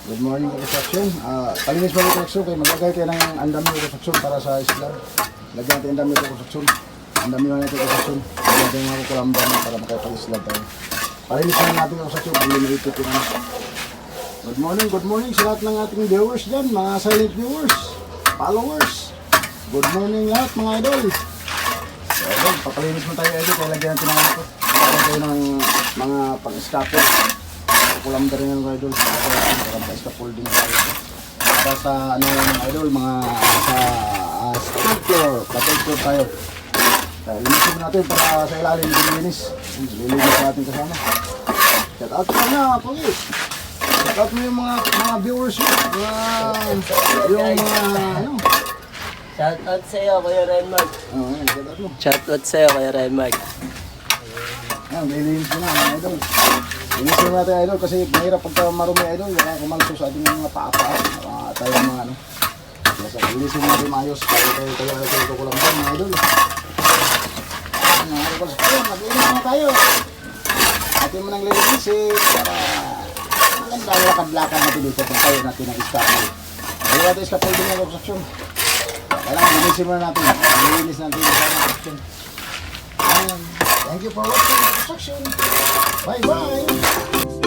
Good morning, construction. Palinis mo yung construction kayo. Maglagay kayo ng andami yung construction para sa slab. Lagyan natin andami yung construction. Andami mo natin yung construction. Lagyan natin yung kulamban para makapag-slab tayo. Palinis mo natin yung construction pag lumilikit yung ano. Good morning sa lahat ng ating viewers dyan. Mga silent viewers, followers. Good morning lahat mga idol. So, idol, papalinis mo tayo idol. Kaya lagyan natin ng ano ko. Lagyan tayo ng mga pang-scaffold. Kulam na rin yung idol para scaffolding tayo para sa ano yung idol mga sa third floor, third floor tayo. Kaya linisin natin para sa ilalim dilinis. Lilinis natin kasama. Shout out ko na Pogi. Shout out mo yung mga viewers mo, yung ano. Shout out sa iyo Kuya Renmark. Shout out mo. Shout out sa iyo Kuya Renmark. Yan, lilinis mo na mga idol. Linisin natin idol kasi mahirap pagka marumi idol, baka kumalso sa ating mga paa-paa, tayo mga ano. Kaya linisin natin maayos, tayo kulang ba mga idol. Mga idol, maglinis na tayo. Atin mo nang lilinisin para maganda ang lakad-lakad natin dito kung tayo natin ang scaffold. Kaya natin scaffolding ng construction. Kailangan linisin mo na natin, lilinis natin yung construction. Thank you for watching the construction. Bye-bye!